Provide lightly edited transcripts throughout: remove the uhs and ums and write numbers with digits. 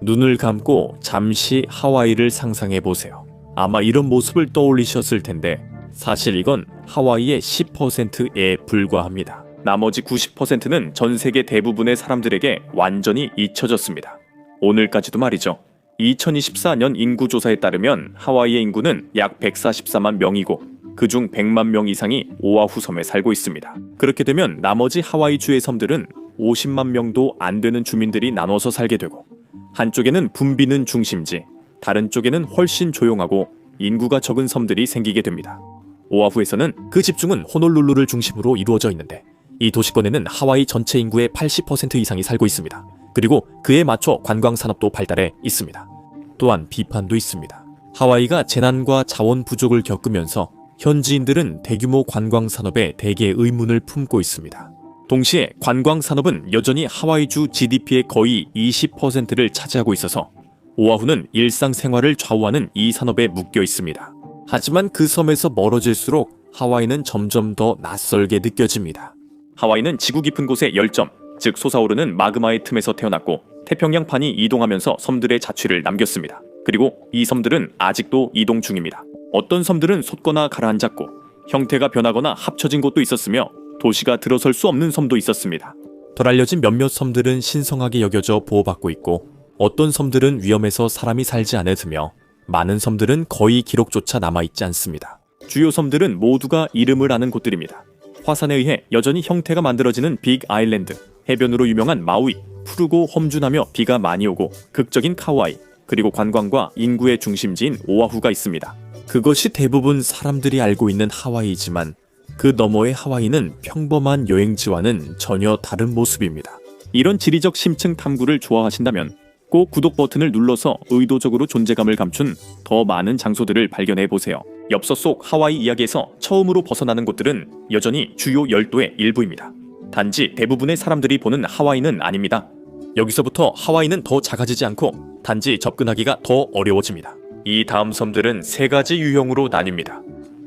눈을 감고 잠시 하와이를 상상해 보세요. 아마 이런 모습을 떠올리셨을 텐데 사실 이건 하와이의 10%에 불과합니다. 나머지 90%는 전 세계 대부분의 사람들에게 완전히 잊혀졌습니다. 오늘까지도 말이죠. 2024년 인구조사에 따르면 하와이의 인구는 약 144만 명이고 그중 100만 명 이상이 오아후 섬에 살고 있습니다. 그렇게 되면 나머지 하와이주의 섬들은 50만 명도 안 되는 주민들이 나눠서 살게 되고 한쪽에는 붐비는 중심지, 다른 쪽에는 훨씬 조용하고 인구가 적은 섬들이 생기게 됩니다. 오아후에서는 그 집중은 호놀룰루를 중심으로 이루어져 있는데 이 도시권에는 하와이 전체 인구의 80% 이상이 살고 있습니다. 그리고 그에 맞춰 관광산업도 발달해 있습니다. 또한 비판도 있습니다. 하와이가 재난과 자원 부족을 겪으면서 현지인들은 대규모 관광산업에 대개 의문을 품고 있습니다. 동시에 관광산업은 여전히 하와이주 GDP의 거의 20%를 차지하고 있어서 오아후는 일상생활을 좌우하는 이 산업에 묶여 있습니다. 하지만 그 섬에서 멀어질수록 하와이는 점점 더 낯설게 느껴집니다. 하와이는 지구 깊은 곳의 열점, 즉 솟아오르는 마그마의 틈에서 태어났고 태평양판이 이동하면서 섬들의 자취를 남겼습니다. 그리고 이 섬들은 아직도 이동 중입니다. 어떤 섬들은 솟거나 가라앉았고 형태가 변하거나 합쳐진 곳도 있었으며 도시가 들어설 수 없는 섬도 있었습니다. 덜 알려진 몇몇 섬들은 신성하게 여겨져 보호받고 있고 어떤 섬들은 위험해서 사람이 살지 않으며 많은 섬들은 거의 기록조차 남아있지 않습니다. 주요 섬들은 모두가 이름을 아는 곳들입니다. 화산에 의해 여전히 형태가 만들어지는 빅 아일랜드, 해변으로 유명한 마우이, 푸르고 험준하며 비가 많이 오고 극적인 카우아이, 그리고 관광과 인구의 중심지인 오아후가 있습니다. 그것이 대부분 사람들이 알고 있는 하와이지만 그 너머의 하와이는 평범한 여행지와는 전혀 다른 모습입니다. 이런 지리적 심층 탐구를 좋아하신다면 꼭 구독 버튼을 눌러서 의도적으로 존재감을 감춘 더 많은 장소들을 발견해보세요. 엽서 속 하와이 이야기에서 처음으로 벗어나는 곳들은 여전히 주요 10도의 일부입니다. 단지 대부분의 사람들이 보는 하와이는 아닙니다. 여기서부터 하와이는 더 작아지지 않고 단지 접근하기가 더 어려워집니다. 이 다음 섬들은 3가지 유형으로 나뉩니다.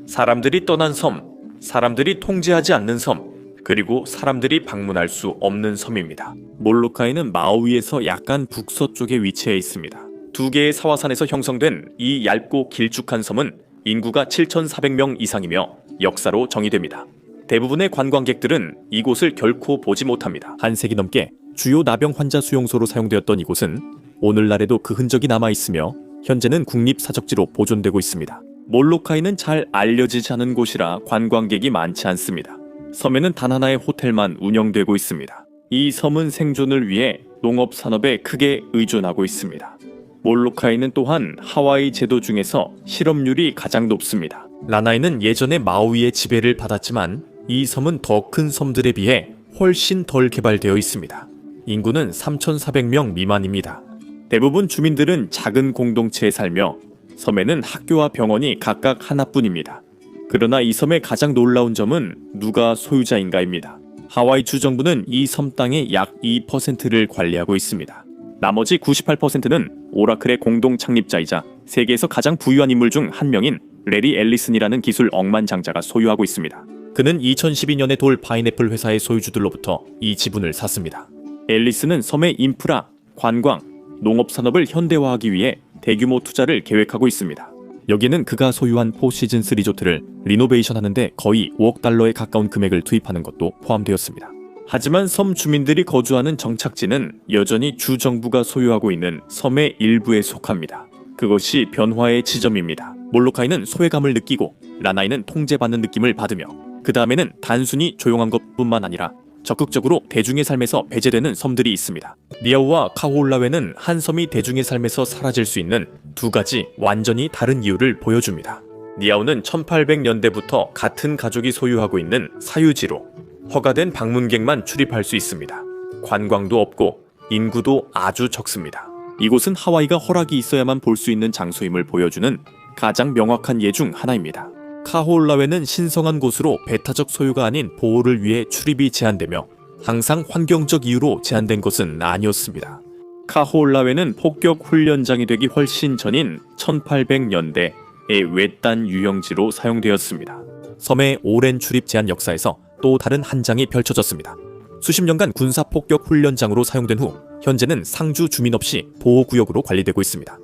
사람들이 떠난 섬, 사람들이 통제하지 않는 섬, 그리고 사람들이 방문할 수 없는 섬입니다. 몰로카이는 마우이에서 약간 북서쪽에 위치해 있습니다. 2개의 사화산에서 형성된 이 얇고 길쭉한 섬은 인구가 7,400명 이상이며 역사로 정의됩니다. 대부분의 관광객들은 이곳을 결코 보지 못합니다. 한 세기 넘게 주요 나병 환자 수용소로 사용되었던 이곳은 오늘날에도 그 흔적이 남아있으며 현재는 국립사적지로 보존되고 있습니다. 몰로카이는 잘 알려지지 않은 곳이라 관광객이 많지 않습니다. 섬에는 단 하나의 호텔만 운영되고 있습니다. 이 섬은 생존을 위해 농업산업에 크게 의존하고 있습니다. 몰로카이는 또한 하와이 제도 중에서 실업률이 가장 높습니다. 라나이는 예전에 마우이의 지배를 받았지만 이 섬은 더 큰 섬들에 비해 훨씬 덜 개발되어 있습니다. 인구는 3,400명 미만입니다. 대부분 주민들은 작은 공동체에 살며 섬에는 학교와 병원이 각각 하나뿐입니다. 그러나 이 섬의 가장 놀라운 점은 누가 소유자인가입니다. 하와이 주정부는 이 섬 땅의 약 2%를 관리하고 있습니다. 나머지 98%는 오라클의 공동 창립자이자 세계에서 가장 부유한 인물 중 한 명인 레리 앨리슨이라는 기술 억만장자가 소유하고 있습니다. 그는 2012년에 돌 파인애플 회사의 소유주들로부터 이 지분을 샀습니다. 앨리슨은 섬의 인프라, 관광, 농업산업을 현대화하기 위해 대규모 투자를 계획하고 있습니다. 여기는 그가 소유한 포시즌스 리조트를 리노베이션하는데 거의 5억 달러에 가까운 금액을 투입하는 것도 포함되었습니다. 하지만 섬 주민들이 거주하는 정착지는 여전히 주정부가 소유하고 있는 섬의 일부에 속합니다. 그것이 변화의 지점입니다. 몰로카이는 소외감을 느끼고 라나이는 통제받는 느낌을 받으며 그 다음에는 단순히 조용한 것뿐만 아니라 적극적으로 대중의 삶에서 배제되는 섬들이 있습니다. 니아우와 카호올라웨는 한 섬이 대중의 삶에서 사라질 수 있는 2가지 완전히 다른 이유를 보여줍니다. 니아우는 1800년대부터 같은 가족이 소유하고 있는 사유지로 허가된 방문객만 출입할 수 있습니다. 관광도 없고 인구도 아주 적습니다. 이곳은 하와이가 허락이 있어야만 볼 수 있는 장소임을 보여주는 가장 명확한 예 중 하나입니다. 카호올라웨는 신성한 곳으로 배타적 소유가 아닌 보호를 위해 출입이 제한되며 항상 환경적 이유로 제한된 것은 아니었습니다. 카호올라웨는 폭격 훈련장이 되기 훨씬 전인 1800년대의 외딴 유형지로 사용되었습니다. 섬의 오랜 출입 제한 역사에서 또 다른 한 장이 펼쳐졌습니다. 수십 년간 군사 폭격 훈련장으로 사용된 후 현재는 상주 주민 없이 보호구역으로 관리되고 있습니다.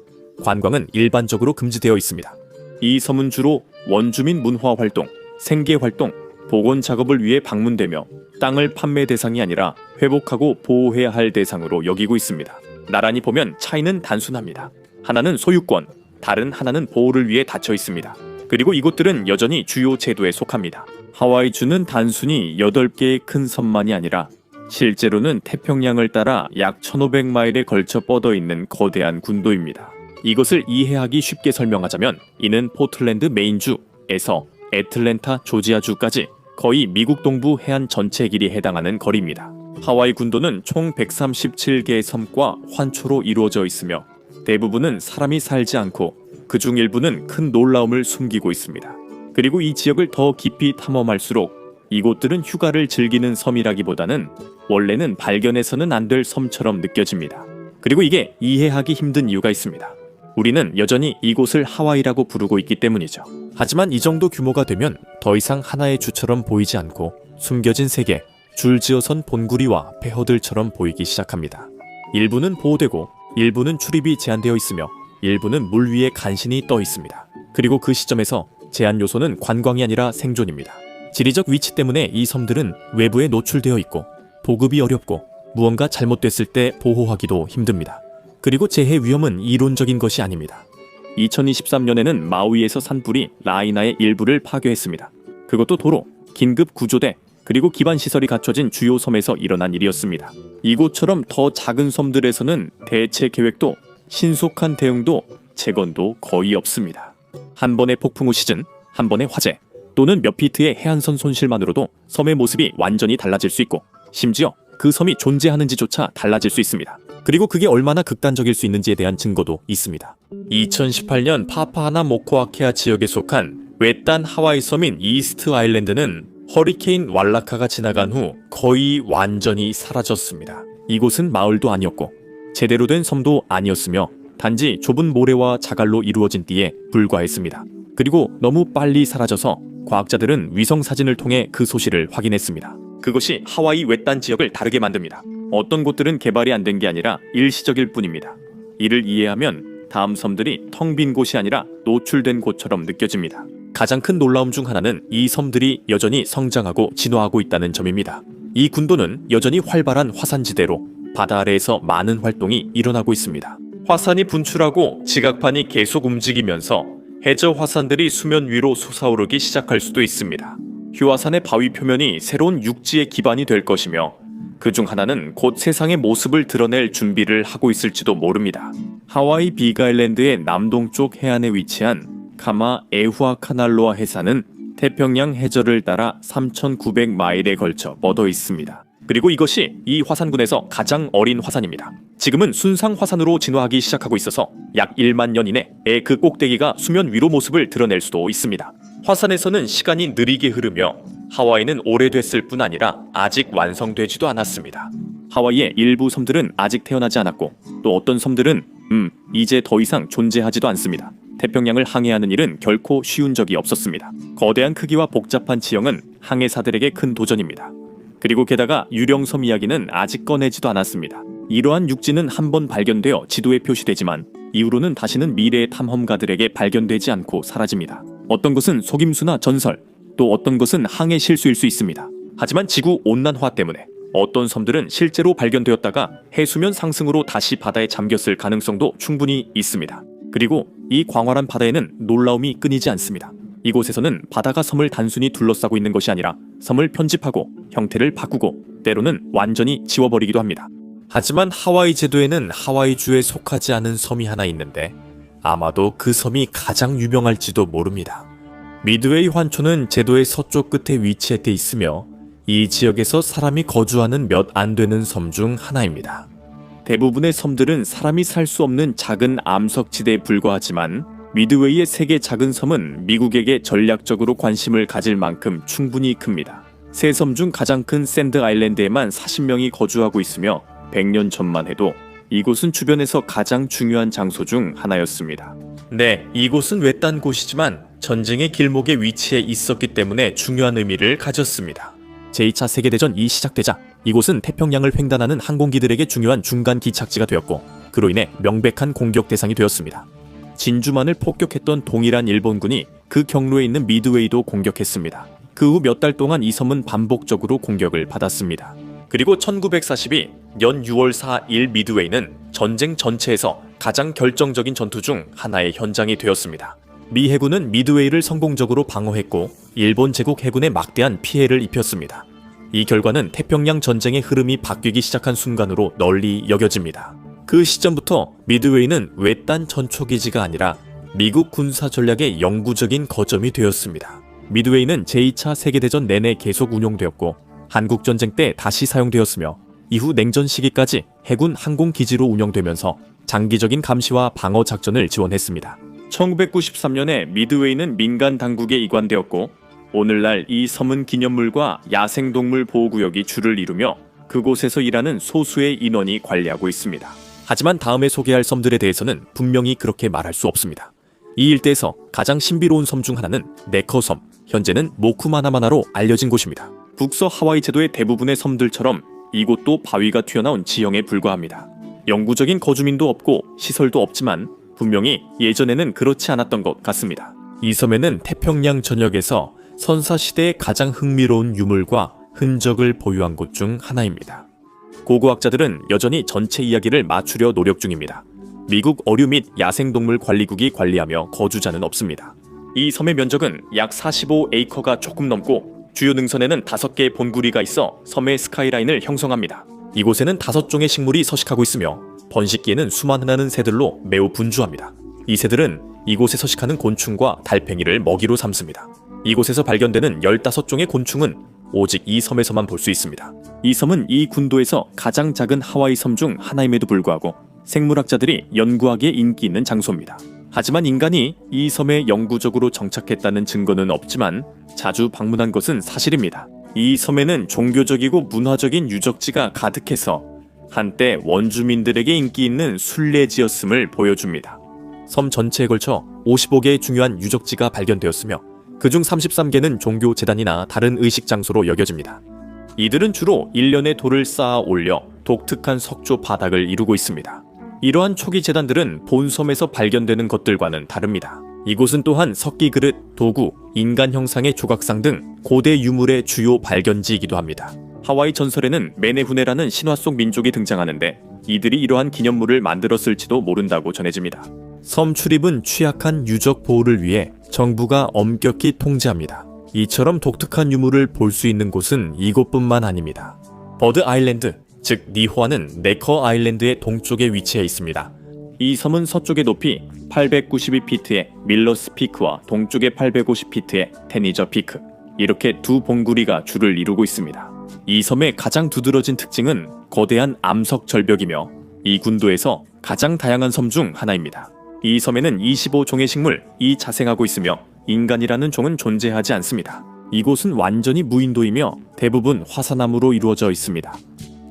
관광은 일반적으로 금지되어 있습니다. 이 섬은 주로 원주민 문화 활동, 생계 활동, 복원 작업을 위해 방문되며 땅을 판매 대상이 아니라 회복하고 보호해야 할 대상으로 여기고 있습니다. 나란히 보면 차이는 단순합니다. 하나는 소유권, 다른 하나는 보호를 위해 닫혀 있습니다. 그리고 이곳들은 여전히 주요 제도에 속합니다. 하와이주는 단순히 8개의 큰 섬만이 아니라 실제로는 태평양을 따라 약 1500마일에 걸쳐 뻗어 있는 거대한 군도입니다. 이것을 이해하기 쉽게 설명하자면 이는 포틀랜드 메인주에서 애틀랜타 조지아주까지 거의 미국 동부 해안 전체 길이 해당하는 거리입니다. 하와이 군도는 총 137개의 섬과 환초로 이루어져 있으며 대부분은 사람이 살지 않고 그중 일부는 큰 놀라움을 숨기고 있습니다. 그리고 이 지역을 더 깊이 탐험할수록 이곳들은 휴가를 즐기는 섬이라기보다는 원래는 발견해서는 안 될 섬처럼 느껴집니다. 그리고 이게 이해하기 힘든 이유가 있습니다. 우리는 여전히 이곳을 하와이라고 부르고 있기 때문이죠. 하지만 이 정도 규모가 되면 더 이상 하나의 주처럼 보이지 않고 숨겨진 세계, 줄지어선 본구리와 폐허들처럼 보이기 시작합니다. 일부는 보호되고 일부는 출입이 제한되어 있으며 일부는 물 위에 간신히 떠 있습니다. 그리고 그 시점에서 제한 요소는 관광이 아니라 생존입니다. 지리적 위치 때문에 이 섬들은 외부에 노출되어 있고 보급이 어렵고 무언가 잘못됐을 때 보호하기도 힘듭니다. 그리고 재해 위험은 이론적인 것이 아닙니다. 2023년에는 마우이에서 산불이 라이나의 일부를 파괴했습니다. 그것도 도로, 긴급 구조대, 그리고 기반 시설이 갖춰진 주요 섬에서 일어난 일이었습니다. 이곳처럼 더 작은 섬들에서는 대체 계획도 신속한 대응도 재건도 거의 없습니다. 한 번의 폭풍우 시즌, 한 번의 화재, 또는 몇 피트의 해안선 손실만으로도 섬의 모습이 완전히 달라질 수 있고 심지어 그 섬이 존재하는지조차 달라질 수 있습니다. 그리고 그게 얼마나 극단적일 수 있는지에 대한 증거도 있습니다. 2018년 파파하나 모코아케아 지역에 속한 외딴 하와이 섬인 이스트 아일랜드는 허리케인 왈라카가 지나간 후 거의 완전히 사라졌습니다. 이곳은 마을도 아니었고 제대로 된 섬도 아니었으며 단지 좁은 모래와 자갈로 이루어진 띠에 불과했습니다. 그리고 너무 빨리 사라져서 과학자들은 위성 사진을 통해 그 소식을 확인했습니다. 그것이 하와이 외딴 지역을 다르게 만듭니다. 어떤 곳들은 개발이 안 된 게 아니라 일시적일 뿐입니다. 이를 이해하면 다음 섬들이 텅 빈 곳이 아니라 노출된 곳처럼 느껴집니다. 가장 큰 놀라움 중 하나는 이 섬들이 여전히 성장하고 진화하고 있다는 점입니다. 이 군도는 여전히 활발한 화산지대로 바다 아래에서 많은 활동이 일어나고 있습니다. 화산이 분출하고 지각판이 계속 움직이면서 해저 화산들이 수면 위로 솟아오르기 시작할 수도 있습니다. 휴화산의 바위 표면이 새로운 육지의 기반이 될 것이며 그중 하나는 곧 세상의 모습을 드러낼 준비를 하고 있을지도 모릅니다. 하와이 빅아일랜드의 남동쪽 해안에 위치한 카마 에후아 카날로아 해상은 태평양 해저를 따라 3,900마일에 걸쳐 뻗어 있습니다. 그리고 이것이 이 화산군에서 가장 어린 화산입니다. 지금은 순상 화산으로 진화하기 시작하고 있어서 약 1만 년 이내에 그 꼭대기가 수면 위로 모습을 드러낼 수도 있습니다. 화산에서는 시간이 느리게 흐르며 하와이는 오래됐을 뿐 아니라 아직 완성되지도 않았습니다. 하와이의 일부 섬들은 아직 태어나지 않았고 또 어떤 섬들은 이제 더 이상 존재하지도 않습니다. 태평양을 항해하는 일은 결코 쉬운 적이 없었습니다. 거대한 크기와 복잡한 지형은 항해사들에게 큰 도전입니다. 그리고 게다가 유령섬 이야기는 아직 꺼내지도 않았습니다. 이러한 육지는 한 번 발견되어 지도에 표시되지만 이후로는 다시는 미래의 탐험가들에게 발견되지 않고 사라집니다. 어떤 것은 속임수나 전설, 또 어떤 것은 항해 실수일 수 있습니다. 하지만 지구 온난화 때문에 어떤 섬들은 실제로 발견되었다가 해수면 상승으로 다시 바다에 잠겼을 가능성도 충분히 있습니다. 그리고 이 광활한 바다에는 놀라움이 끊이지 않습니다. 이곳에서는 바다가 섬을 단순히 둘러싸고 있는 것이 아니라 섬을 편집하고 형태를 바꾸고 때로는 완전히 지워버리기도 합니다. 하지만 하와이 제도에는 하와이주에 속하지 않은 섬이 하나 있는데 아마도 그 섬이 가장 유명할지도 모릅니다. 미드웨이 환초는 제도의 서쪽 끝에 위치해 있으며 이 지역에서 사람이 거주하는 몇 안 되는 섬 중 하나입니다. 대부분의 섬들은 사람이 살 수 없는 작은 암석지대에 불과하지만 미드웨이의 3개 작은 섬은 미국에게 전략적으로 관심을 가질 만큼 충분히 큽니다. 3섬 중 가장 큰 샌드 아일랜드에만 40명이 거주하고 있으며 100년 전만 해도 이곳은 주변에서 가장 중요한 장소 중 하나였습니다. 네, 이곳은 외딴 곳이지만 전쟁의 길목에 위치해 있었기 때문에 중요한 의미를 가졌습니다. 제2차 세계대전이 시작되자 이곳은 태평양을 횡단하는 항공기들에게 중요한 중간 기착지가 되었고 그로 인해 명백한 공격 대상이 되었습니다. 진주만을 폭격했던 동일한 일본군이 그 경로에 있는 미드웨이도 공격했습니다. 그 후 몇 달 동안 이 섬은 반복적으로 공격을 받았습니다. 그리고 1942 년 6월 4일 미드웨이는 전쟁 전체에서 가장 결정적인 전투 중 하나의 현장이 되었습니다. 미 해군은 미드웨이를 성공적으로 방어했고 일본 제국 해군에 막대한 피해를 입혔습니다. 이 결과는 태평양 전쟁의 흐름이 바뀌기 시작한 순간으로 널리 여겨집니다. 그 시점부터 미드웨이는 외딴 전초기지가 아니라 미국 군사 전략의 영구적인 거점이 되었습니다. 미드웨이는 제2차 세계대전 내내 계속 운용되었고 한국전쟁 때 다시 사용되었으며 이후 냉전 시기까지 해군 항공기지로 운영되면서 장기적인 감시와 방어 작전을 지원했습니다. 1993년에 미드웨이는 민간 당국에 이관되었고 오늘날 이 섬은 기념물과 야생동물 보호구역이 주를 이루며 그곳에서 일하는 소수의 인원이 관리하고 있습니다. 하지만 다음에 소개할 섬들에 대해서는 분명히 그렇게 말할 수 없습니다. 이 일대에서 가장 신비로운 섬 중 하나는 네커섬, 현재는 모쿠마나마나로 알려진 곳입니다. 북서 하와이 제도의 대부분의 섬들처럼 이곳도 바위가 튀어나온 지형에 불과합니다. 영구적인 거주민도 없고 시설도 없지만 분명히 예전에는 그렇지 않았던 것 같습니다. 이 섬에는 태평양 전역에서 선사시대의 가장 흥미로운 유물과 흔적을 보유한 곳 중 하나입니다. 고고학자들은 여전히 전체 이야기를 맞추려 노력 중입니다. 미국 어류 및 야생동물 관리국이 관리하며 거주자는 없습니다. 이 섬의 면적은 약 45에이커가 조금 넘고 주요 능선에는 5개의 본구리가 있어 섬의 스카이라인을 형성합니다. 이곳에는 5종의 식물이 서식하고 있으며 번식기에는 수만 흔하는 새들로 매우 분주합니다. 이 새들은 이곳에 서식하는 곤충과 달팽이를 먹이로 삼습니다. 이곳에서 발견되는 15종의 곤충은 오직 이 섬에서만 볼 수 있습니다. 이 섬은 이 군도에서 가장 작은 하와이 섬 중 하나임에도 불구하고 생물학자들이 연구하기에 인기 있는 장소입니다. 하지만 인간이 이 섬에 영구적으로 정착했다는 증거는 없지만 자주 방문한 것은 사실입니다. 이 섬에는 종교적이고 문화적인 유적지가 가득해서 한때 원주민들에게 인기 있는 순례지였음을 보여줍니다. 섬 전체에 걸쳐 55개의 중요한 유적지가 발견되었으며 그중 33개는 종교 재단이나 다른 의식 장소로 여겨집니다. 이들은 주로 일련의 돌을 쌓아 올려 독특한 석조 바닥을 이루고 있습니다. 이러한 초기 재단들은 본섬에서 발견되는 것들과는 다릅니다. 이곳은 또한 석기 그릇, 도구, 인간 형상의 조각상 등 고대 유물의 주요 발견지이기도 합니다. 하와이 전설에는 메네후네라는 신화 속 민족이 등장하는데 이들이 이러한 기념물을 만들었을지도 모른다고 전해집니다. 섬 출입은 취약한 유적 보호를 위해 정부가 엄격히 통제합니다. 이처럼 독특한 유물을 볼 수 있는 곳은 이곳뿐만 아닙니다. 버드 아일랜드, 즉 니호아는 네커 아일랜드의 동쪽에 위치해 있습니다. 이 섬은 서쪽의 높이 892피트의 밀러스 피크와 동쪽의 850피트의 테니저 피크, 이렇게 두 봉구리가 줄을 이루고 있습니다. 이 섬의 가장 두드러진 특징은 거대한 암석 절벽이며 이 군도에서 가장 다양한 섬 중 하나입니다. 이 섬에는 25종의 식물이 자생하고 있으며 인간이라는 종은 존재하지 않습니다. 이곳은 완전히 무인도이며 대부분 화사나무로 이루어져 있습니다.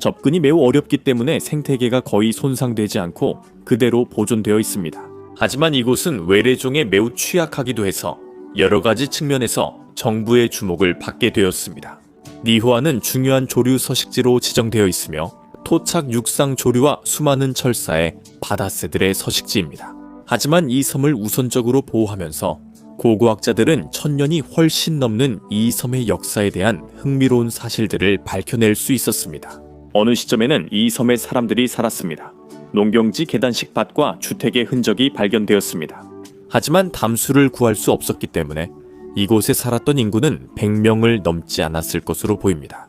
접근이 매우 어렵기 때문에 생태계가 거의 손상되지 않고 그대로 보존되어 있습니다. 하지만 이곳은 외래종에 매우 취약하기도 해서 여러 가지 측면에서 정부의 주목을 받게 되었습니다. 니호아는 중요한 조류 서식지로 지정되어 있으며 토착 육상 조류와 수많은 철사의 바다새들의 서식지입니다. 하지만 이 섬을 우선적으로 보호하면서 고고학자들은 1000년이 훨씬 넘는 이 섬의 역사에 대한 흥미로운 사실들을 밝혀낼 수 있었습니다. 어느 시점에는 이 섬에 사람들이 살았습니다. 농경지 계단식 밭과 주택의 흔적이 발견되었습니다. 하지만 담수를 구할 수 없었기 때문에 이곳에 살았던 인구는 100명을 넘지 않았을 것으로 보입니다.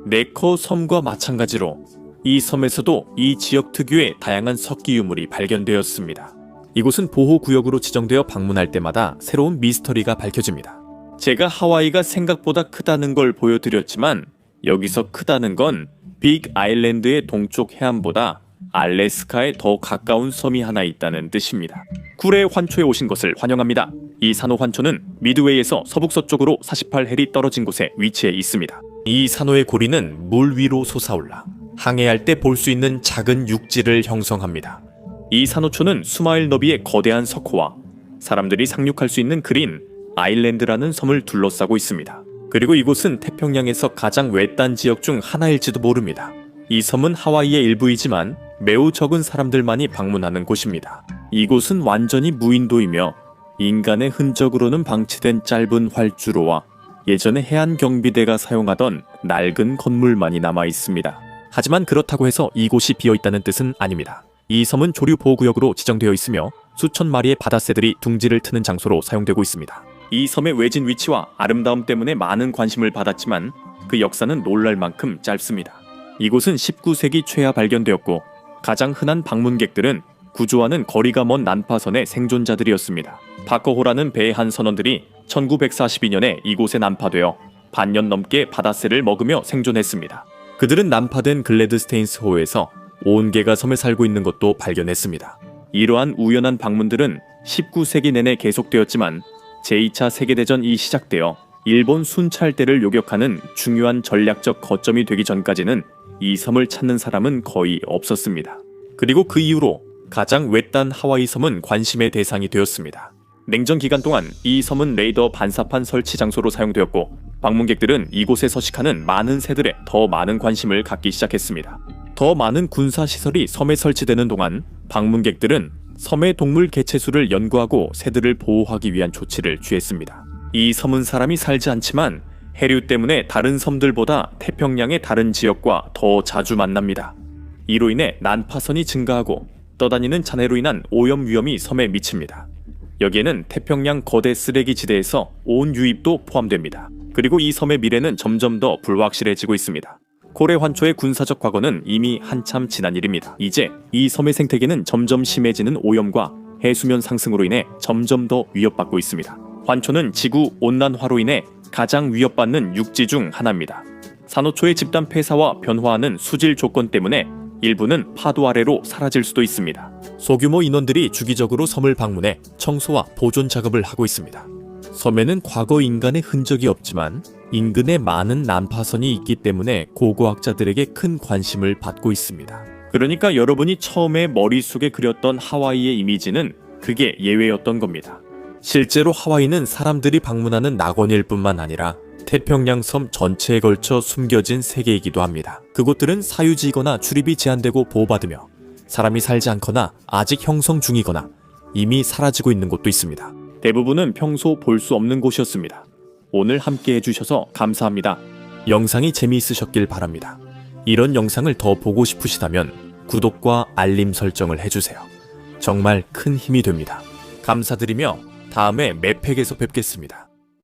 네커 섬과 마찬가지로 이 섬에서도 이 지역 특유의 다양한 석기 유물이 발견되었습니다. 이곳은 보호구역으로 지정되어 방문할 때마다 새로운 미스터리가 밝혀집니다. 제가 하와이가 생각보다 크다는 걸 보여드렸지만 여기서 크다는 건 빅 아일랜드의 동쪽 해안보다 알래스카에 더 가까운 섬이 하나 있다는 뜻입니다. 구례 환초에 오신 것을 환영합니다. 이 산호 환초는 미드웨이에서 서북서쪽으로 48해리 떨어진 곳에 위치해 있습니다. 이 산호의 고리는 물 위로 솟아올라 항해할 때 볼 수 있는 작은 육지를 형성합니다. 이 산호초는 수마일 너비의 거대한 석호와 사람들이 상륙할 수 있는 그린 아일랜드라는 섬을 둘러싸고 있습니다. 그리고 이곳은 태평양에서 가장 외딴 지역 중 하나일지도 모릅니다. 이 섬은 하와이의 일부이지만 매우 적은 사람들만이 방문하는 곳입니다. 이곳은 완전히 무인도이며 인간의 흔적으로는 방치된 짧은 활주로와 예전에 해안 경비대가 사용하던 낡은 건물만이 남아 있습니다. 하지만 그렇다고 해서 이곳이 비어있다는 뜻은 아닙니다. 이 섬은 조류보호구역으로 지정되어 있으며 수천 마리의 바다새들이 둥지를 트는 장소로 사용되고 있습니다. 이 섬의 외진 위치와 아름다움 때문에 많은 관심을 받았지만 그 역사는 놀랄 만큼 짧습니다. 이곳은 19세기 초야 발견되었고 가장 흔한 방문객들은 구조와는 거리가 먼 난파선의 생존자들이었습니다. 바커호라는 배의 한 선원들이 1942년에 이곳에 난파되어 반년 넘게 바다새를 먹으며 생존했습니다. 그들은 난파된 글래드스테인스호에서 온 개가 섬에 살고 있는 것도 발견했습니다. 이러한 우연한 방문들은 19세기 내내 계속되었지만 제2차 세계대전이 시작되어 일본 순찰대를 요격하는 중요한 전략적 거점이 되기 전까지는 이 섬을 찾는 사람은 거의 없었습니다. 그리고 그 이후로 가장 외딴 하와이 섬은 관심의 대상이 되었습니다. 냉전 기간 동안 이 섬은 레이더 반사판 설치 장소로 사용되었고 방문객들은 이곳에 서식하는 많은 새들에 더 많은 관심을 갖기 시작했습니다. 더 많은 군사시설이 섬에 설치되는 동안 방문객들은 섬의 동물 개체수를 연구하고 새들을 보호하기 위한 조치를 취했습니다. 이 섬은 사람이 살지 않지만 해류 때문에 다른 섬들보다 태평양의 다른 지역과 더 자주 만납니다. 이로 인해 난파선이 증가하고 떠다니는 잔해로 인한 오염 위험이 섬에 미칩니다. 여기에는 태평양 거대 쓰레기 지대에서 온 유입도 포함됩니다. 그리고 이 섬의 미래는 점점 더 불확실해지고 있습니다. 고래 환초의 군사적 과거는 이미 한참 지난 일입니다. 이제 이 섬의 생태계는 점점 심해지는 오염과 해수면 상승으로 인해 점점 더 위협받고 있습니다. 환초는 지구 온난화로 인해 가장 위협받는 육지 중 하나입니다. 산호초의 집단 폐사와 변화하는 수질 조건 때문에 일부는 파도 아래로 사라질 수도 있습니다. 소규모 인원들이 주기적으로 섬을 방문해 청소와 보존 작업을 하고 있습니다. 섬에는 과거 인간의 흔적이 없지만 인근에 많은 난파선이 있기 때문에 고고학자들에게 큰 관심을 받고 있습니다. 그러니까 여러분이 처음에 머릿속에 그렸던 하와이의 이미지는 그게 예외였던 겁니다. 실제로 하와이는 사람들이 방문하는 낙원일 뿐만 아니라 태평양 섬 전체에 걸쳐 숨겨진 세계이기도 합니다. 그곳들은 사유지이거나 출입이 제한되고 보호받으며 사람이 살지 않거나 아직 형성 중이거나 이미 사라지고 있는 곳도 있습니다. 대부분은 평소 볼 수 없는 곳이었습니다. 오늘 함께 해주셔서 감사합니다. 영상이 재미있으셨길 바랍니다. 이런 영상을 더 보고 싶으시다면 구독과 알림 설정을 해주세요. 정말 큰 힘이 됩니다. 감사드리며 다음에 맵팩에서 뵙겠습니다.